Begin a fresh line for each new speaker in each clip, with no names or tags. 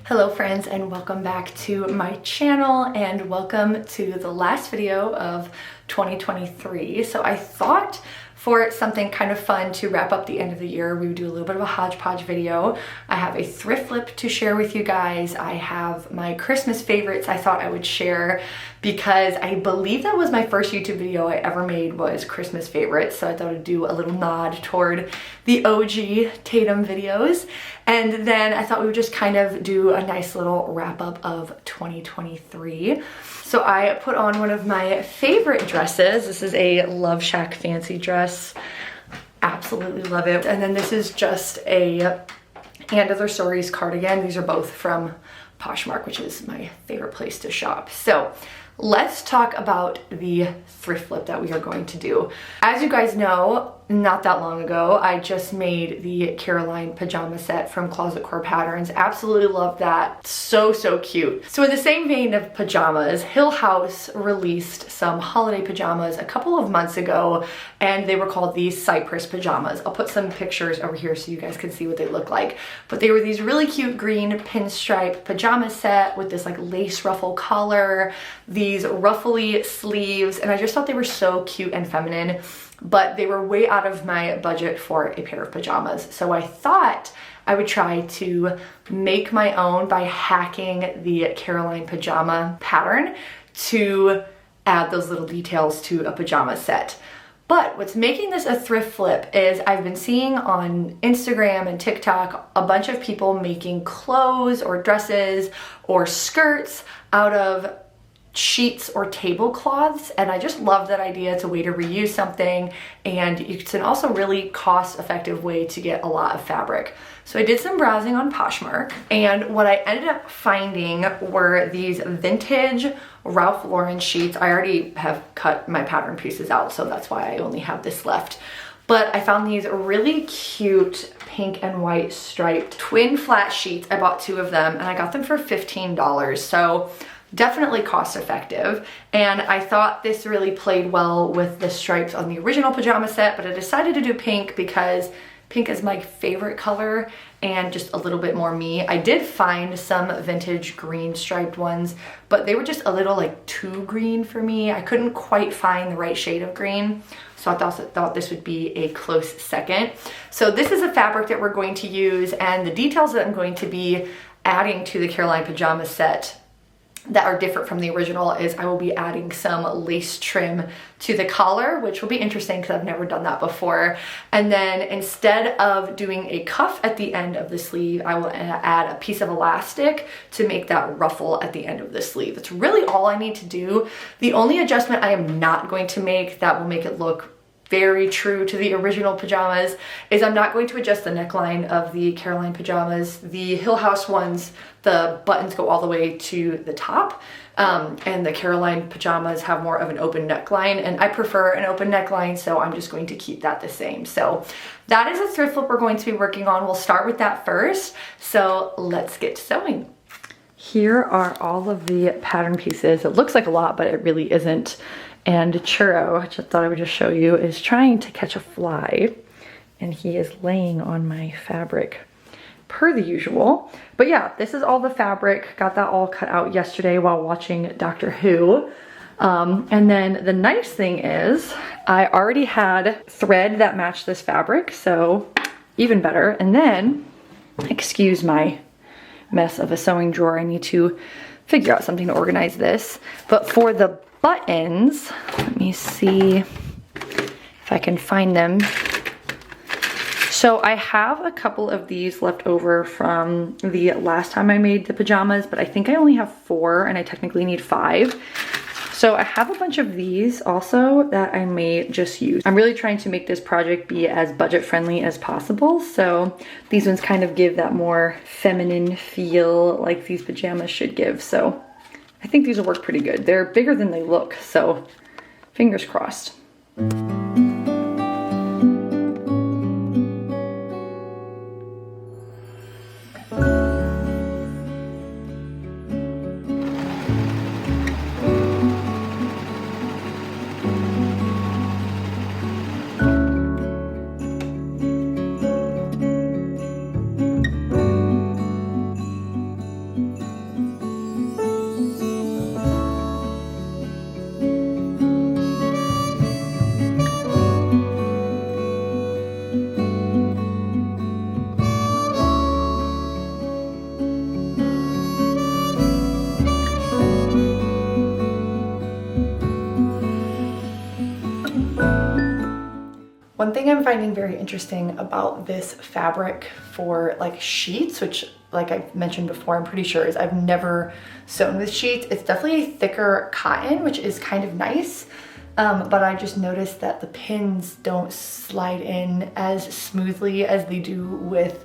Hello friends, and welcome back to my channel, and welcome to the last video of 2023. So I thought for something kind of fun to wrap up the end of the year, we would do a little bit of a hodgepodge video. I have a thrift flip to share with you guys. I have my Christmas favorites I thought I would share because I believe that was my first YouTube video I ever made was Christmas favorites. So I thought I'd do a little nod toward the OG Tatum videos. And then I thought we would just kind of do a nice little wrap up of 2023. So I put on one of my favorite dresses. This is a Love Shack fancy dress. Absolutely love it. And then this is just a And Other Stories cardigan. These are both from Poshmark, which is my favorite place to shop. So let's talk about the thrift flip that we are going to do. As you guys know, not that long ago, I just made the Caroline pajama set from Closet Core Patterns. Absolutely love that. So cute. So in the same vein of pajamas, Hill House released some holiday pajamas a couple of months ago, and they were called the Cypress Pajamas. I'll put some pictures over here so you guys can see what they look like. But they were these really cute green pinstripe pajama set with this like lace ruffle collar, these ruffly sleeves, and I just thought they were so cute and feminine. But they were way out of my budget for a pair of pajamas. So I thought I would try to make my own by hacking the Caroline pajama pattern to add those little details to a pajama set. But what's making this a thrift flip is I've been seeing on Instagram and TikTok a bunch of people making clothes or dresses or skirts out of sheets or tablecloths, and I just love that idea. It's a way to reuse something, and it's an also really cost-effective way to get a lot of fabric. So I did some browsing on Poshmark, and what I ended up finding were these vintage Ralph Lauren sheets. I already have cut my pattern pieces out, so that's why I only have this left. But I found these really cute pink and white striped twin flat sheets. I bought 2 of them, and I got them for $15. So definitely cost effective, and I thought this really played well with the stripes on the original pajama set, but I decided to do pink because pink is my favorite color and just a little bit more me. I did find some vintage green striped ones, but they were just a little like too green for me. I couldn't quite find the right shade of green, so I thought this would be a close second. So this is a fabric that we're going to use, and the details that I'm going to be adding to the Caroline pajama set that are different from the original is I will be adding some lace trim to the collar, which will be interesting because I've never done that before. And then instead of doing a cuff at the end of the sleeve, I will add a piece of elastic to make that ruffle at the end of the sleeve. That's really all I need to do. The only adjustment I am not going to make that will make it look very true to the original pajamas is I'm not going to adjust the neckline of the Caroline pajamas. The Hill House ones, the buttons go all the way to the top, and the Caroline pajamas have more of an open neckline, and I prefer an open neckline, so I'm just going to keep that the same. So that is a thrift flip we're going to be working on. We'll start with that first, so let's get sewing. Here are all of the pattern pieces. It looks like a lot, but it really isn't. And Churro, which I thought I would just show you, is trying to catch a fly, and he is laying on my fabric per the usual. But yeah, this is all the fabric. Got that all cut out yesterday while watching Doctor Who. And then the nice thing is I already had thread that matched this fabric, so even better. And then, excuse my mess of a sewing drawer, I need to figure out something to organize this. But for the buttons, let me see if I can find them. So I have a couple of these left over from the last time I made the pajamas, but I think I only have 4 and I technically need 5. So I have a bunch of these also that I may just use. I'm really trying to make this project be as budget friendly as possible. So these ones kind of give that more feminine feel like these pajamas should give. So I think these will work pretty good. They're bigger than they look, so fingers crossed. One thing I'm finding very interesting about this fabric for like sheets, which like I mentioned before, I'm pretty sure is I've never sewn with sheets. It's definitely a thicker cotton, which is kind of nice. But I just noticed that the pins don't slide in as smoothly as they do with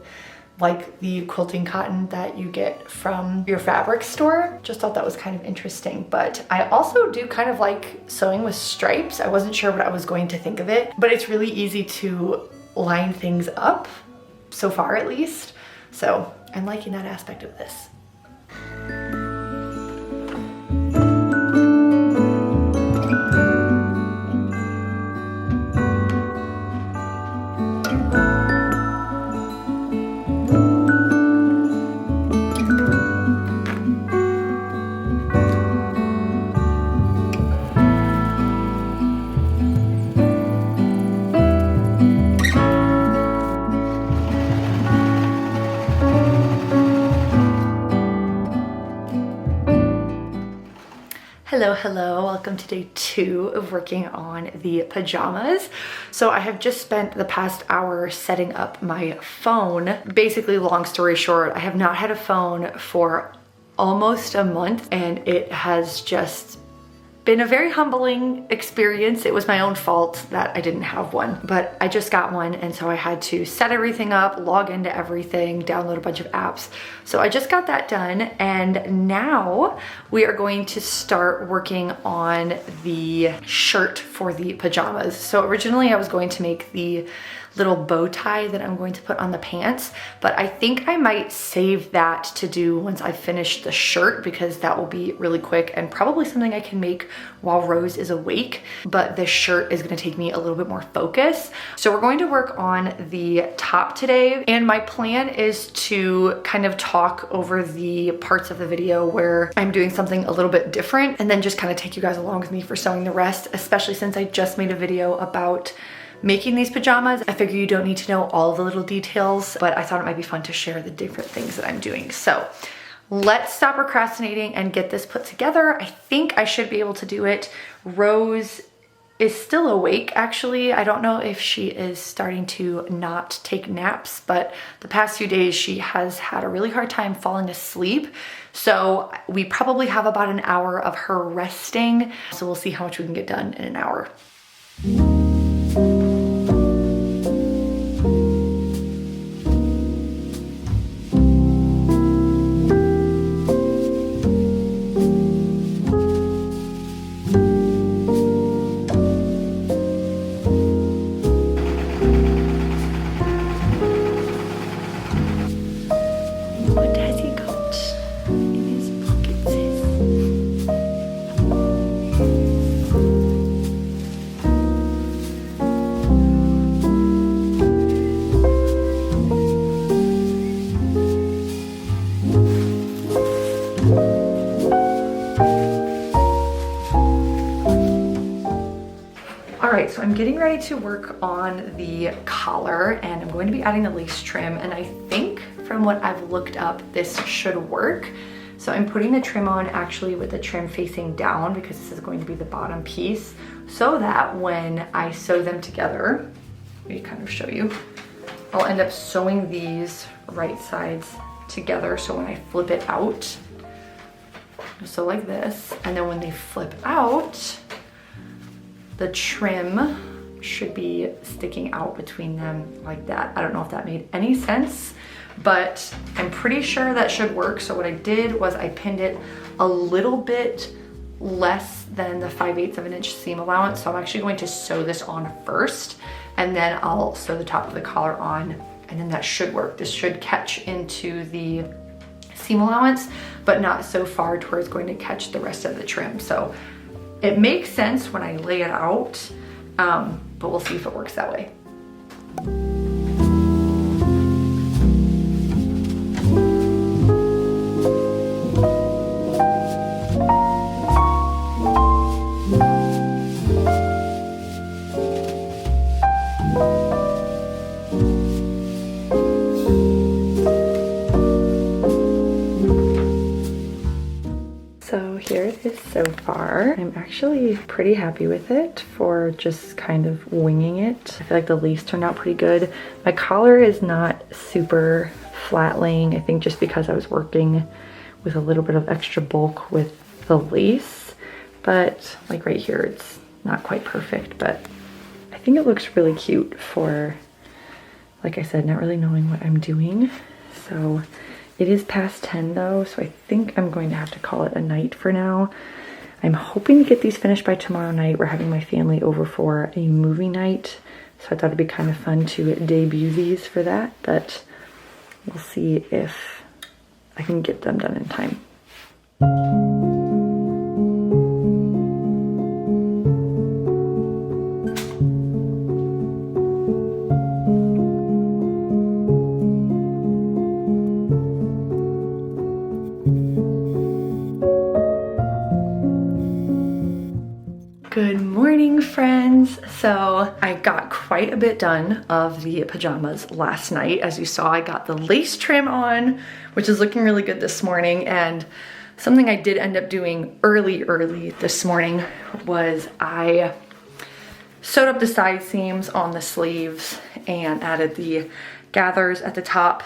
like the quilting cotton that you get from your fabric store. Just thought that was kind of interesting. But I also do kind of like sewing with stripes. I wasn't sure what I was going to think of it, but it's really easy to line things up, so far at least. So I'm liking that aspect of this. Hello, welcome to day 2 of working on the pajamas. So I have just spent the past hour setting up my phone. Basically, long story short, I have not had a phone for almost a month, and it has just been a very humbling experience. It was my own fault that I didn't have one, but I just got one, and so I had to set everything up, log into everything, download a bunch of apps. So I just got that done, and now we are going to start working on the shirt for the pajamas. So originally I was going to make the little bow tie that I'm going to put on the pants, but I think I might save that to do once I finish the shirt, because that will be really quick and probably something I can make while Rose is awake. But the shirt is going to take me a little bit more focus. So we're going to work on the top today, and my plan is to kind of talk over the parts of the video where I'm doing something a little bit different, and then just kind of take you guys along with me for sewing the rest, especially since I just made a video about making these pajamas. I figure you don't need to know all of the little details, but I thought it might be fun to share the different things that I'm doing. So let's stop procrastinating and get this put together. I think I should be able to do it. Rose is still awake, actually. I don't know if she is starting to not take naps, but the past few days she has had a really hard time falling asleep. So we probably have about an hour of her resting. So we'll see how much we can get done in an hour. So I'm getting ready to work on the collar, and I'm going to be adding the lace trim, and I think from what I've looked up, this should work. So I'm putting the trim on actually with the trim facing down, because this is going to be the bottom piece, so that when I sew them together, let me kind of show you, I'll end up sewing these right sides together. So when I flip it out, so like this, and then when they flip out, the trim should be sticking out between them like that. I don't know if that made any sense, but I'm pretty sure that should work. So what I did was I pinned it a little bit less than the 5/8 of an inch seam allowance. So I'm actually going to sew this on first, and then I'll sew the top of the collar on, and then that should work. This should catch into the seam allowance, but not so far to where it's going to catch the rest of the trim. So it makes sense when I lay it out, but we'll see if it works that way. So here it is so far. I'm actually pretty happy with it for just kind of winging it. I feel like the lace turned out pretty good. My collar is not super flat laying, I think just because I was working with a little bit of extra bulk with the lace. But like right here, it's not quite perfect, but I think it looks really cute for, like I said, not really knowing what I'm doing. So it is past 10 though, so I think I'm going to have to call it a night for now. I'm hoping to get these finished by tomorrow night. We're having my family over for a movie night, so I thought it'd be kind of fun to debut these for that, but we'll see if I can get them done in time. Good morning, friends. So I got quite a bit done of the pajamas last night. As you saw, I got the lace trim on, which is looking really good this morning. And something I did end up doing early this morning was I sewed up the side seams on the sleeves and added the gathers at the top.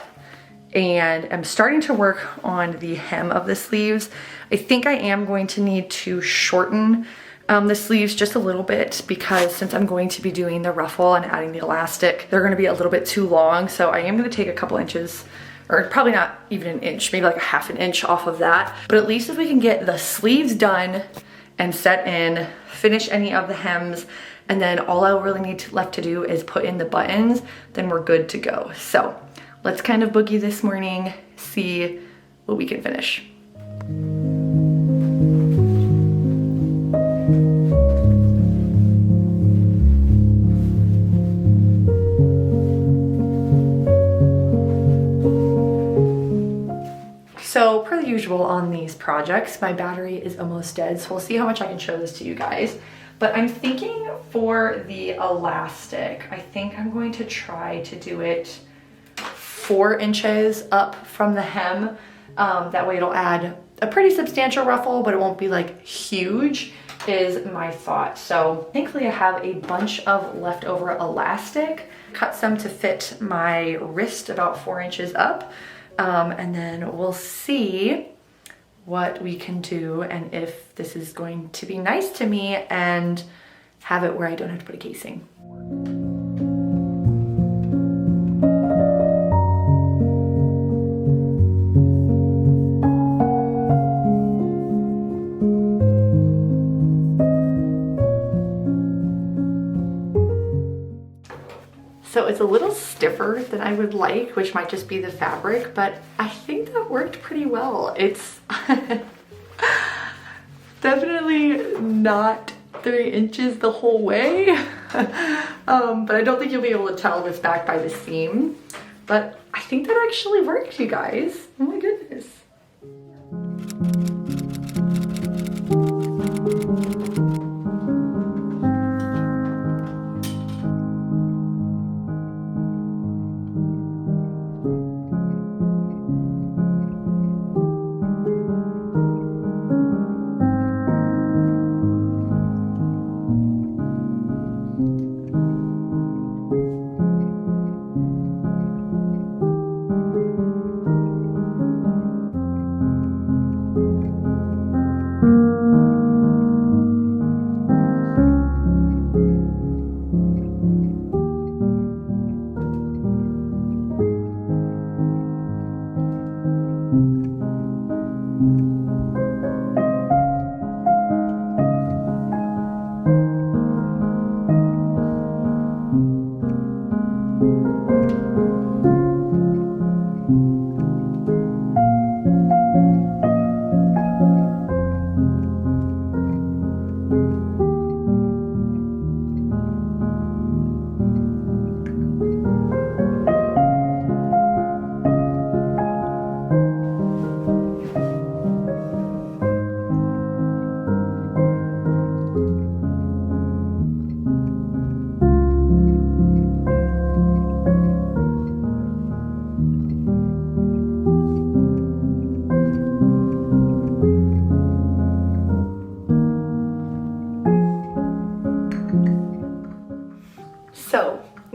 And I'm starting to work on the hem of the sleeves. I think I am going to need to shorten the sleeves just a little bit, because since I'm going to be doing the ruffle and adding the elastic, they're going to be a little bit too long. So I am going to take a couple inches, or probably not even an inch, maybe like a half an inch off of that. But at least if we can get the sleeves done and set in, finish any of the hems, and then all I really need left to do is put in the buttons, then we're good to go. So let's kind of boogie this morning, see what we can finish. So per the usual on these projects, my battery is almost dead, so we'll see how much I can show this to you guys. But I'm thinking for the elastic, I think I'm going to try to do it 4 inches up from the hem. That way it'll add a pretty substantial ruffle, but it won't be like huge, is my thought. So thankfully I have a bunch of leftover elastic, cut some to fit my wrist about 4 inches up. And then we'll see what we can do and if this is going to be nice to me and have it where I don't have to put a casing. So it's a little stiffer than I would like, which might just be the fabric, but I think that worked pretty well. It's definitely not 3 inches the whole way, but I don't think you'll be able to tell this back by the seam. But I think that actually worked, you guys. Oh my goodness.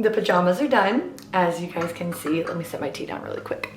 the pajamas are done, as you guys can see. Let me set my tea down really quick.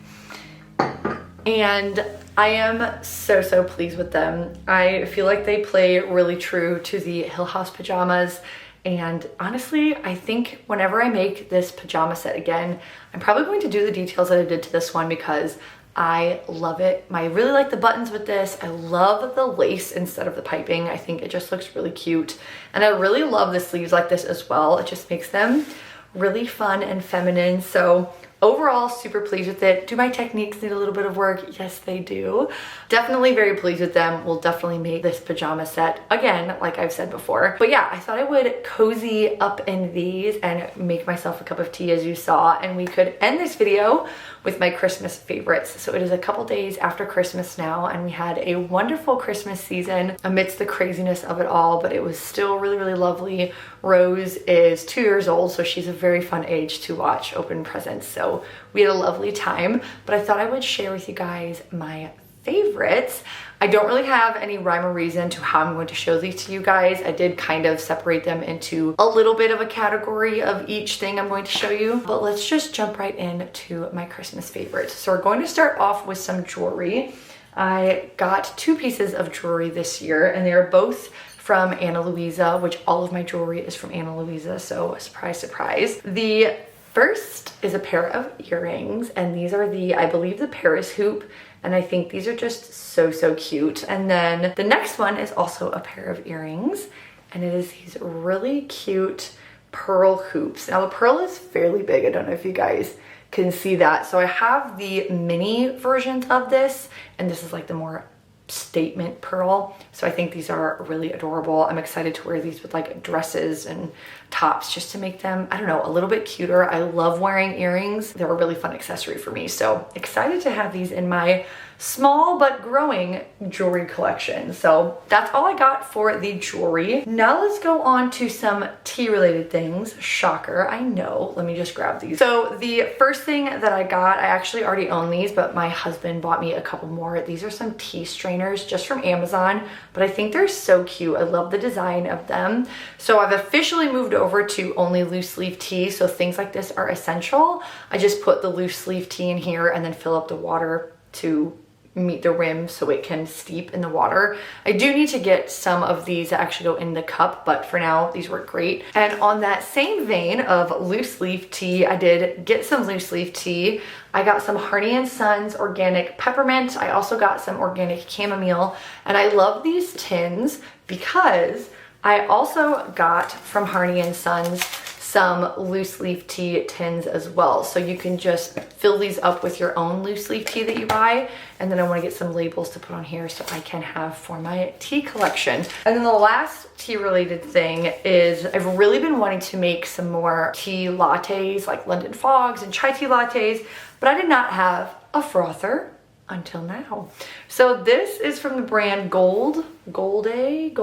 And I am so pleased with them. I feel like they play really true to the Hill House pajamas. And honestly, I think whenever I make this pajama set again, I'm probably going to do the details that I did to this one because I love it. I really like the buttons with this. I love the lace instead of the piping. I think it just looks really cute. And I really love the sleeves like this as well. It just makes them really fun and feminine. So overall, super pleased with it. Do my techniques need a little bit of work? Yes, they do. Definitely very pleased with them. We'll definitely make this pajama set again, like I've said before. But yeah, I thought I would cozy up in these and make myself a cup of tea, as you saw, and we could end this video with my Christmas favorites. So it is a couple days after Christmas now, and we had a wonderful Christmas season amidst the craziness of it all, but it was still really lovely. Rose is 2 years old, so she's a very fun age to watch open presents. So we had a lovely time, but I thought I would share with you guys my favorites. I don't really have any rhyme or reason to how I'm going to show these to you guys. I did kind of separate them into a little bit of a category of each thing I'm going to show you, but let's just jump right into my Christmas favorites. So we're going to start off with some jewelry. I got 2 pieces of jewelry this year, and they are both from Ana Luisa, which all of my jewelry is from Ana Luisa, so surprise, surprise. The first is a pair of earrings, and these are the, I believe, the Paris hoop, and I think these are just so cute. And then the next one is also a pair of earrings, and it is these really cute pearl hoops. Now the pearl is fairly big. I don't know if you guys can see that. So I have the mini versions of this, and this is like the more statement pearl. So I think these are really adorable. I'm excited to wear these with like dresses and tops just to make them, I don't know, a little bit cuter. I love wearing earrings. They're a really fun accessory for me. So excited to have these in my small but growing jewelry collection. So that's all I got for the jewelry. Now let's go on to some tea related things. Shocker, I know. Let me just grab these. So the first thing that I got, I actually already own these, but my husband bought me a couple more. These are some tea strainers just from Amazon, but I think they're so cute. I love the design of them. So I've officially moved over to only loose leaf tea, so things like this are essential. I just put the loose leaf tea in here and then fill up the water to meet the rim so it can steep in the water. I do need to get some of these that actually go in the cup, but for now these work great. And on that same vein of loose leaf tea, I did get some loose leaf tea. I got some Harney & Sons organic peppermint. I also got some organic chamomile, and I love these tins because I also got from Harney & Sons some loose leaf tea tins as well. So you can just fill these up with your own loose leaf tea that you buy. And then I want to get some labels to put on here so I can have for my tea collection. And then the last tea related thing is I've really been wanting to make some more tea lattes, like London fogs and chai tea lattes, but I did not have a frother until now. So this is from the brand Goldie,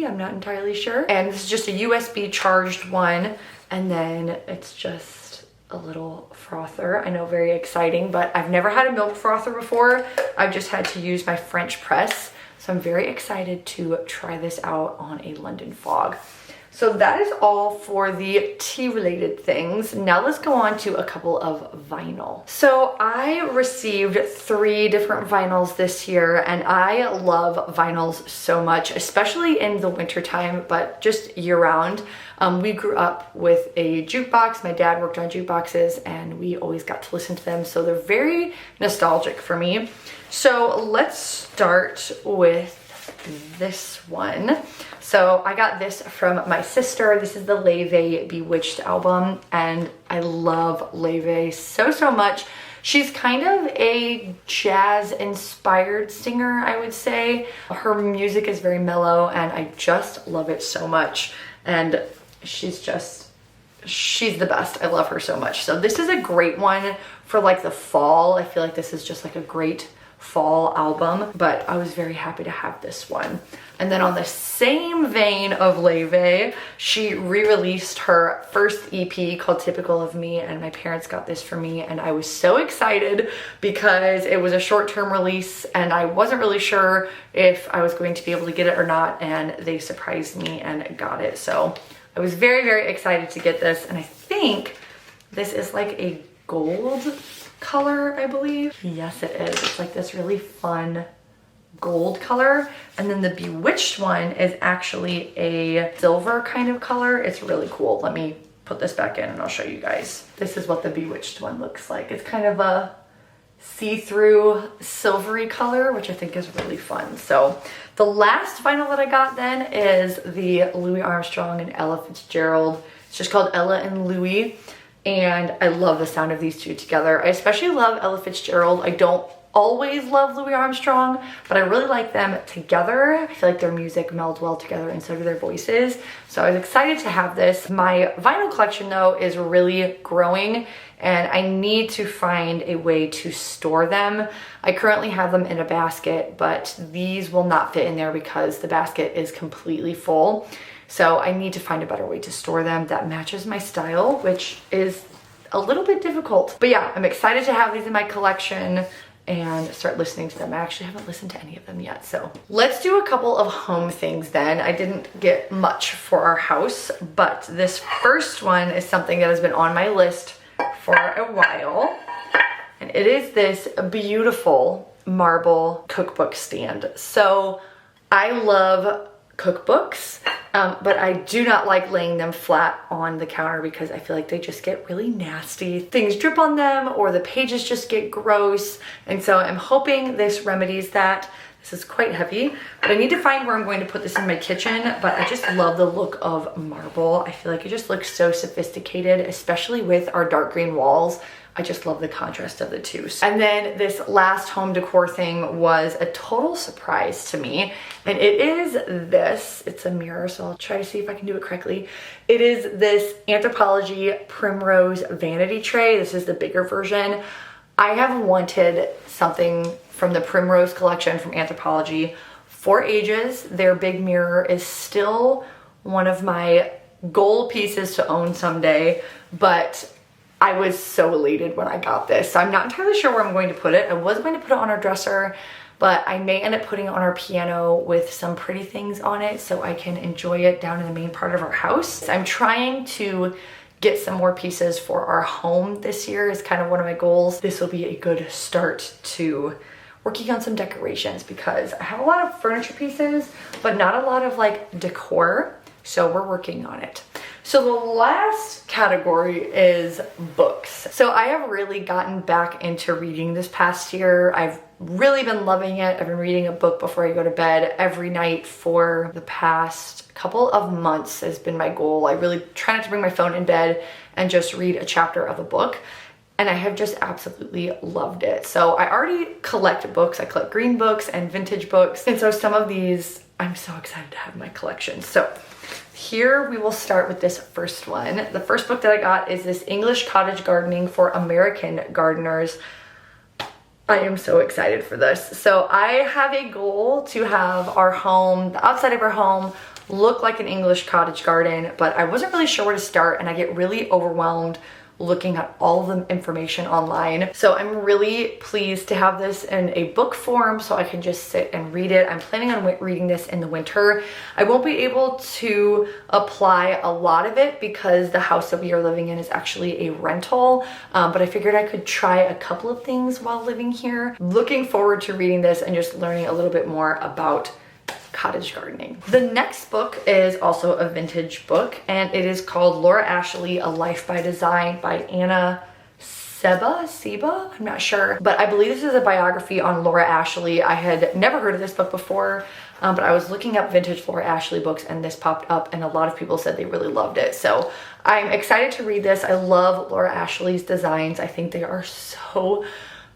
I'm not entirely sure. And this is just a USB charged one. And then it's just a little frother. I know, very exciting, but I've never had a milk frother before. I've just had to use my French press. So I'm very excited to try this out on a London fog. So that is all for the tea related things. Now let's go on to a couple of vinyl. So I received 3 different vinyls this year, and I love vinyls so much, especially in the winter time, but just year round. We grew up with a jukebox. My dad worked on jukeboxes and we always got to listen to them. So they're very nostalgic for me. So let's start with this one. So I got this from my sister. This is the Leve Bewitched album, and I love Leve so much. She's kind of a jazz inspired singer, I would say. Her music is very mellow and I just love it so much. And she's the best. I love her so much. So this is a great one for like the fall. I feel like this is just like a great fall album, but I was very happy to have this one. And then on the same vein of Leve, she re-released her first EP called Typical of Me, and my parents got this for me, and I was so excited because it was a short-term release and I wasn't really sure if I was going to be able to get it or not, and they surprised me and got it. So I was very excited to get this, and I think This is like a gold color, I believe. Yes, it is. It's like this really fun gold color. And then the Bewitched one is actually a silver kind of color. It's really cool. Let me put this back in and I'll show you guys. This is what the Bewitched one looks like. It's kind of a see-through silvery color, which I think is really fun. So the last vinyl that I got then is the Louis Armstrong and Ella Fitzgerald. It's just called Ella and Louis. And I love the sound of these two together. I especially love Ella Fitzgerald. I don't always love Louis Armstrong, but I really like them together. I feel like their music melds well together and so do their voices. So I was excited to have this. My vinyl collection though is really growing and I need to find a way to store them. I currently have them in a basket, but these will not fit in there because the basket is completely full. So I need to find a better way to store them that matches my style, which is a little bit difficult. But yeah, I'm excited to have these in my collection and start listening to them. I actually haven't listened to any of them yet. So let's do a couple of home things then. I didn't get much for our house, but this first one is something that has been on my list for a while. And it is this beautiful marble cookbook stand. So I love cookbooks, but I do not like laying them flat on the counter because I feel like they just get really nasty. Things drip on them or the pages just get gross. And so I'm hoping this remedies that. This is quite heavy, but I need to find where I'm going to put this in my kitchen, but I just love the look of marble. I feel like it just looks so sophisticated, especially with our dark green walls. I just love the contrast of the two. And then this last home decor thing was a total surprise to me. And it is this, it's a mirror, so I'll try to see if I can do it correctly. It is this Anthropologie Primrose vanity tray. This is the bigger version. I have wanted something from the Primrose collection from Anthropologie for ages. Their big mirror is still one of my goal pieces to own someday, but I was so elated when I got this. So I'm not entirely sure where I'm going to put it. I was going to put it on our dresser, but I may end up putting it on our piano with some pretty things on it so I can enjoy it down in the main part of our house. I'm trying to get some more pieces for our home this year is kind of one of my goals. This will be a good start to working on some decorations because I have a lot of furniture pieces, but not a lot of like decor. So we're working on it. So the last category is books. So I have really gotten back into reading this past year. I've really been loving it. I've been reading a book before I go to bed every night for the past couple of months has been my goal. I really try not to bring my phone in bed and just read a chapter of a book. And I have just absolutely loved it. So I already collect books. I collect green books and vintage books. And so some of these, I'm so excited to have in my collection. So here we will start with this first one. The first book that I got is this English Cottage Gardening for American Gardeners. I am so excited for this. So I have a goal to have our home, the outside of our home, look like an English cottage garden, but I wasn't really sure where to start and I get really overwhelmed looking at all the information online. So I'm really pleased to have this in a book form so I can just sit and read it. I'm planning on reading this in the winter. I won't be able to apply a lot of it because the house that we are living in is actually a rental, but I figured I could try a couple of things while living here. Looking forward to reading this and just learning a little bit more about cottage gardening. The next book is also a vintage book and it is called Laura Ashley, A Life by Design by Anna Seba, I'm not sure, but I believe this is a biography on Laura Ashley. I had never heard of this book before, but I was looking up vintage Laura Ashley books and this popped up and a lot of people said they really loved it. So I'm excited to read this. I love Laura Ashley's designs. I think they are so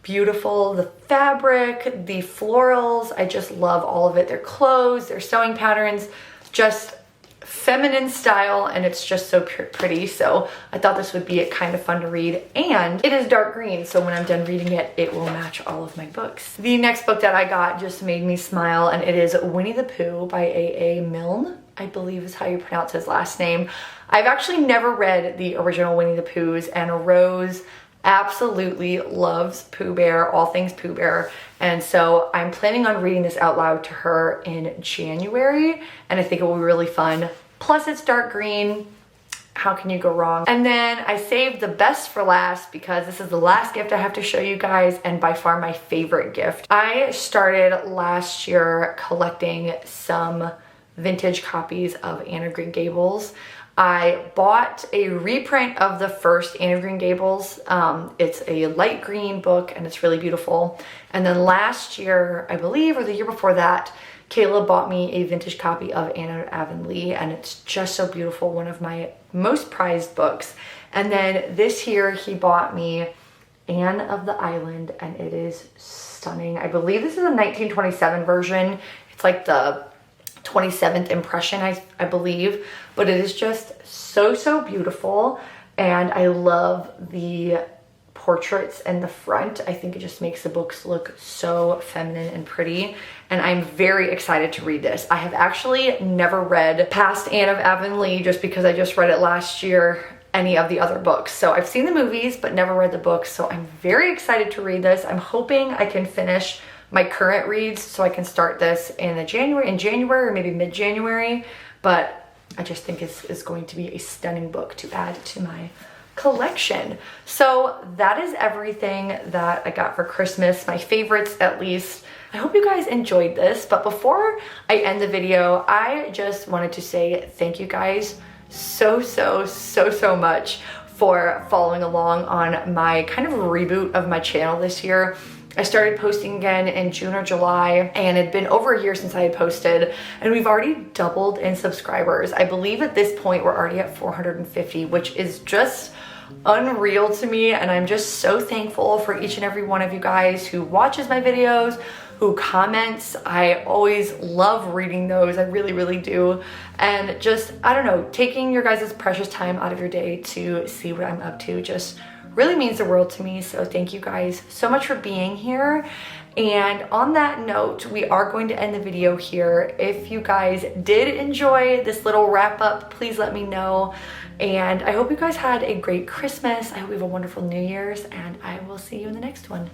beautiful. The fabric, the florals, I just love all of it. Their clothes, their sewing patterns, just feminine style, and it's just so pretty. So I thought this would be kind of fun to read, and it is dark green, so when I'm done reading it, it will match all of my books. The next book that I got just made me smile, and it is Winnie the Pooh by A.A. Milne, I believe is how you pronounce his last name. I've actually never read the original Winnie the Poohs, and Rose absolutely loves Pooh Bear, all things Pooh Bear, and so I'm planning on reading this out loud to her in January, and I think it will be really fun. Plus it's dark green, how can you go wrong? And then I saved the best for last because this is the last gift I have to show you guys, and by far my favorite gift. I started last year collecting some vintage copies of Anne of Green Gables. I bought a reprint of the first Anne of Green Gables. It's a light green book and it's really beautiful. And then last year, I believe, or the year before that, Caleb bought me a vintage copy of Anne of Avonlea, and it's just so beautiful, one of my most prized books. And then this year he bought me Anne of the Island, and it is stunning. I believe this is a 1927 version. It's like the 27th impression, I believe, but it is just so beautiful, and I love the portraits in the front. I think it just makes the books look so feminine and pretty, and I'm very excited to read this. I have actually never read past Anne of Avonlea just because I just read it last year, any of the other books. So I've seen the movies but never read the books, so I'm very excited to read this. I'm hoping I can finish my current reads so I can start this in January or maybe mid-January, but I just think it's going to be a stunning book to add to my collection. So that is everything that I got for Christmas, my favorites at least. I hope you guys enjoyed this, but before I end the video, I just wanted to say thank you guys so much for following along on my kind of reboot of my channel this year. I started posting again in June or July, and it'd been over a year since I had posted, and we've already doubled in subscribers. I believe at this point we're already at 450, which is just unreal to me, and I'm just so thankful for each and every one of you guys who watches my videos, who comments. I always love reading those. I really do. And just, I don't know, taking your guys' precious time out of your day to see what I'm up to just really means the world to me. So thank you guys so much for being here. And on that note, we are going to end the video here. If you guys did enjoy this little wrap up, please let me know. And I hope you guys had a great Christmas. I hope you have a wonderful New Year's, and I will see you in the next one.